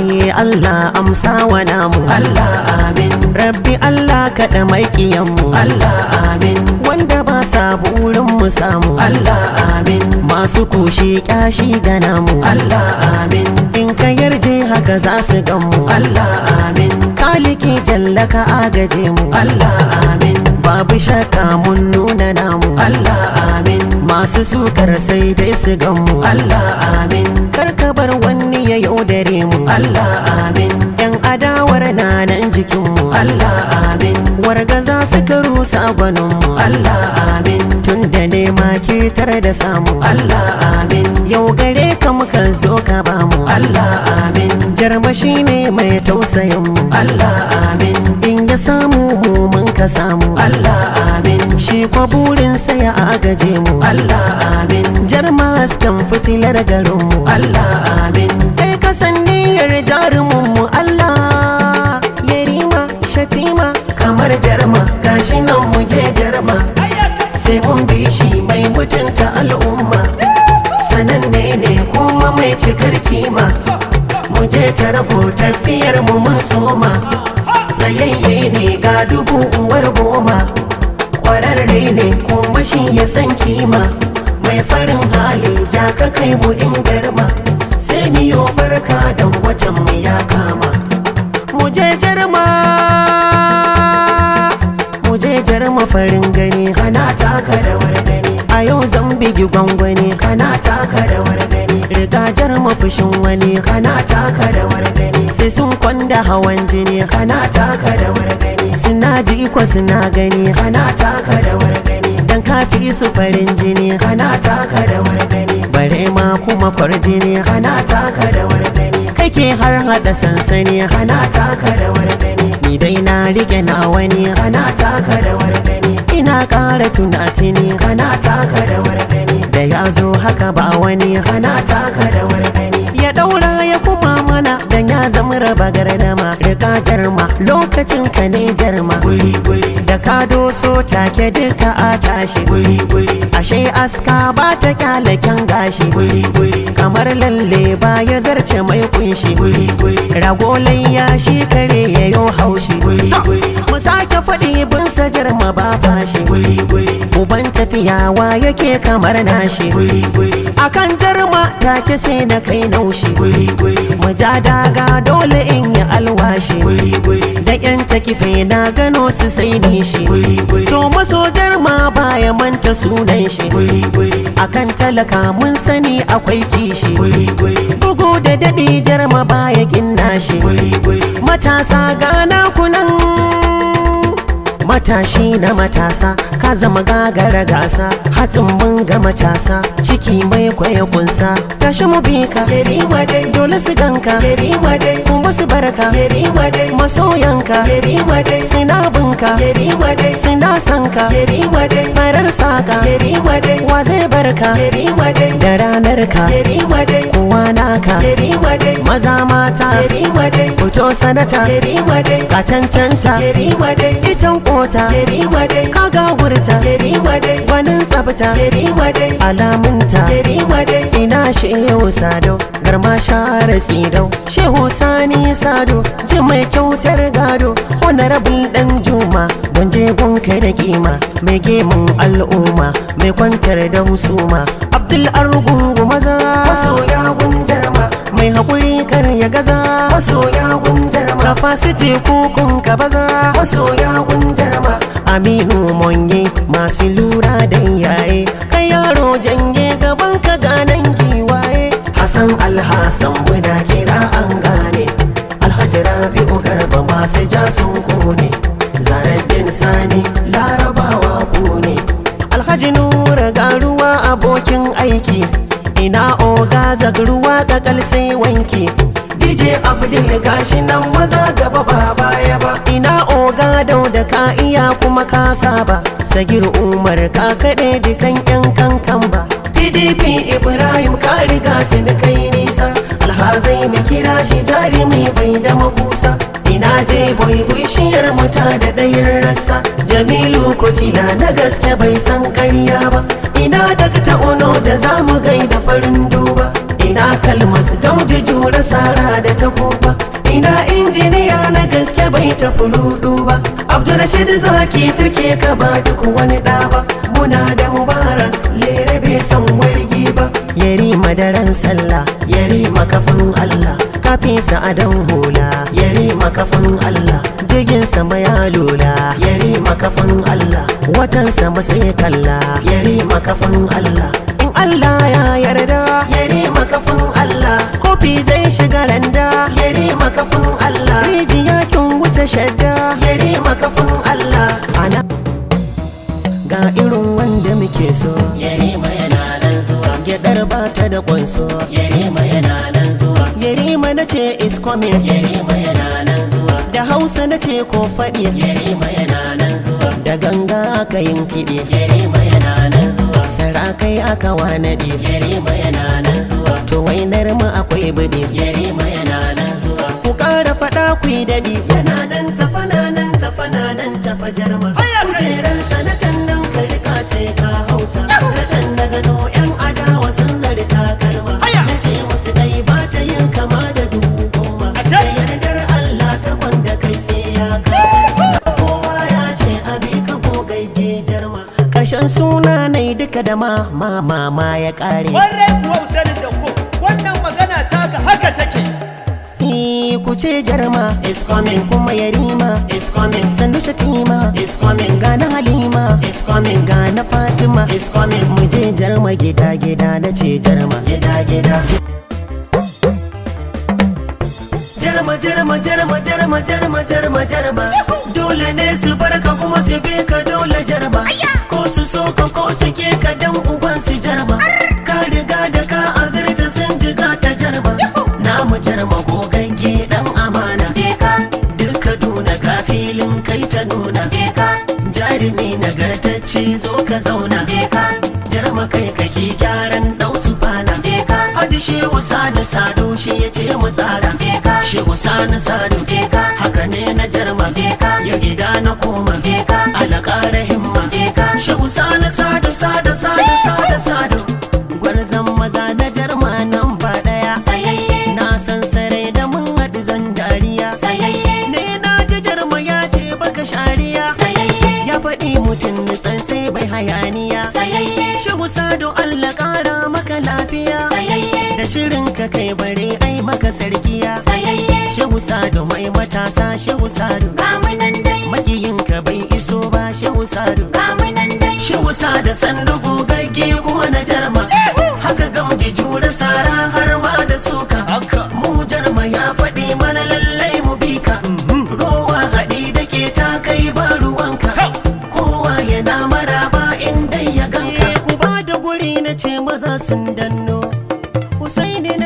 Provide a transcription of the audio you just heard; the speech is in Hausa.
Aye Allah amsa wa namu, Allah amin. Rabbi Allah kaɗa maƙiyanmu, Allah amin. wanda ba sa burin mu samu, Allah amin. masu kushe ƙyashi da namu, Allah amin. in ka yarje haka za su ganmu, Allah amin. kaliki jalla ka agaje mu, Allah amin. babu shakka mun nuna namu, Allah amin. masu sukar sai dai su ganmu, Allah amin. kar ka bar wani ya yaudare mu, Allah amin. yan adawar na nan jikinmu, Allah amin. wargaza suka rusa gwaninmu, Allah amin. tun da nema ke tare da samu, Allah amin. yau gare ka muka zo ka bamu, Allah amin. jarmashi ne mai tausayinmu, Allah amin. in ya samu mu mun ka samu, Allah amin. shi kwa burinsa ya agaje mu, Allah amin. jarma hasken fitilar garinmu, Allah amin. kai kasanniyar jaruminmu, Allah Yerima Shettima kamar jarma gashi nan mu je jarma, sai mun bi shi mai mutunta al'umma, sananne ne kuma mai cikar kima, mu je tarbo tafiyar mu mun soma, tsayayye ne ga dubu uwar goma, kwararre ne kuma shi ya san kima, mai farin hali ja ka kai mu in garma, sai miyo barka da watan mu ya kama. mu je jarma farin gani, Kana taka rawar gani, a yau zan bigi gwangwani, kana taka rawar gani, riga jarma fushin wani, kana taka rawar gani, sai sun kwanda hawan jini, kana taka rawar gani, suna ji ko suna gani, kana taka rawar gani, dan kafi su farin jini, kana taka rawar gani, bare ma kuma kwarjini, kana taka rawar gani, kake har hada sansani, kana taka rawar gani, ni dai na rike na wani, kana taka rawar gani, ina ƙara tunatini, kana taka rawar gani, da ya zo haka ba wani, kana taka rawar gani, ya daura ya kuma mana, dan ya zama raba gardama, rika jarma lokacin ka ne jarma, guli guli, da ka doso take duka a tashi, guli guli, ashe aska ba ta kyale kyan gashi, guli guli, kamar lalle ba ya zarce mai kunshi, guli guli, ragolai ya shi kare ya yo haushi, guli guli, mu sake faɗi bin sajar ma ba fashi, guli guli, uban tafiyawa yake kamar nashi, guli guli, akan jarma take sai na kai naushi, guli guli, mu ja daga dole in yi alwashi, guli guli, da yan takife na gano su sai nishi, guli guli, to masojar ma baya manta sunan shi, guli guli, akan talaka mun sani akwai kishi, guli guli, bugu da daɗi jarma baya ginna shi, guli guli, matasa gana kunan, matashi na matasa ka zama gagara gasa, hatsin mun ga matasa ciki mai kwaye kunsa, tashi mu bi ka Yerima dai, dole su ganka, Yerima dai, kuma su barka, Yerima dai, masoyanka Yerima dai, suna binka, Yerima dai, suna sanka, Yerima dai, farar saka, Yerima dai, wa zai barka Yerima dai, da ranar ka, Yerima dai, kowa naka, Yerima dai, maza mata, Yerima dai, fito sanata, Yerima dai, ka cancanta, Yerima dai, itan kota, Yerima dai, ka gawurta, Yerima dai, gwanin tsafta, Yerima dai, alamunta, Yerima dai, ina shehu sado, garma share tsidau, shehu sani sado, ji mai kyautar gado, honorable dan juma, gunje gunka da kima, mai gemun al'umma, mai kwantar da husuma, abdul argungu maza, masoya gunjarma, mai haƙuri kar ya gaza, masoya gunjarma, capacity kukun ka baza, masoya gunjarma, aminu monye masu lura da yaye, kai yaro janye gaban ka ganan giwaye, Hassan Alhassan muna kira an gane, Alhaji Rabi'u Garba masu ja sun kone, Zaraddin Sani Larabawa ku ne, alhaji nura garuwa abokin aiki, ina oga zagruwa kakal sai wanki, DJ Abdul gashi nan maza gaba ba baya ba, ina oga dauda ka iya kuma ka saba, sagir umar ka kaɗe dukan yan kankan ba, PDP Ibrahim ka riga tuni kai nisa, alhazai mu kira shi jarumi bai da makusa, ina je boy bishiyar muta da ɗayin rassa, Jamilu Kotila na gaske bai san ƙarya ba, ina Dakta Ono da zamu gaida farin duba, ina kalmas gamji jura sara da ta kofa. Ina injiniya na gaske bai tafi rudu ba. Abdurrashid zaki turke ka ba duk wani ɗa ba. Muna da mubarak lere bai san wargi ba. Yerima daren sallah, Yerima kafin Allah, kafisa adon hula, Yerima kafin Allah, jirgin sama ya lula, Yerima kafin Allah, watan sama sai kalla. Yerima kafin Allah, In Allah ya yarda, Yerima kafin Allah, kofi zai shiga randa. Yerima kafin Allah, Rijiya kin wuce shadda. Yerima kafin Allah. Ana ga irin wanda muke so, Yerima yana nan zuwa, gyadar ba ta da ƙwanso. Yerima yana nan zuwa, Yerima na ce is coming, Yerima yana nan zuwa, da Hausa na ce ko faɗi, Yerima yana nan zuwa, da ganga aka yin kiɗi, Yerima yana nan zuwa, sarakai aka wanaɗi, Yerima yana nan zuwa, to wainar mu akwai biɗi. Yerima yana nan zuwa, Ku ƙara faɗa ku yi daɗi, yana nan tafa nan tafa nan tafa jarma. Kujerar sanatan nan ka rika sai ka hauta. Na can na gano yan adawa sun zari takalma. Na ce musu dai ba ta yin kama da 10,000. Da yardar Allah ta kwanda kai sai ya kama. Kowa ya ce abi ka gogagge jarma. ƙarshen suna nai duka da ma ya ƙare. Warre kuwa Usaini Danko, wannan magana ta ga haka take. Ku ce Jarma Is coming, kuma Yerima, is coming, sannu Shettima, is coming, ga na Halima, is coming, ga na Fatima. is coming. Mu je Jarma gida gida na ce Jarma. Gida gida. Jarma jarma jarma jarma jarma jarma jarma. Dole ne su barka kuma su bi ka dole jarma. Ko su so ka ko su ke ka dan uban su jarma. Ka riga da ka azurta sun jiga ta jarma. Namu jarma gogagge dan amana. Duk Kaduna ka filin kai ta nuna. Jarumi nagartacce zo ka zauna. Jarma kai kake gyaran dau su fana. Hadi Shehu Sani Sado shi ya ce mu tsara. Shehu Sani Sado haka ne na jarma. Ya gida na koma ala ƙara himma. Shehu Sani Sado Sado Sado Sado Sado. Gwarzon maza na jarma nan ba ɗaya. Na san sarai da mun haɗu zan dariya. Ne na ji jarma ya ce baka shariya. Ya faɗi mutum nutsan sai bai hayaniya. Shehu Sado Allah ƙara maka lafiya. Da shirin ka kai bare ai maka sarkiya. Shehu Sado mai matasa Shehu Sado. Makiyin ka bai iso ba Shehu Sado. Shehu Sado sandu gogagge kuma na jarma. Haka gamji jura sara har ma da suka. Mu jarma ya faɗi mana lallai mu bi ka. Rowa haɗi da ke ta kai ba ruwanka. Kowa yana maraba inda ya ganka. Ku ba da guri na ce maza sun danno. Husaini na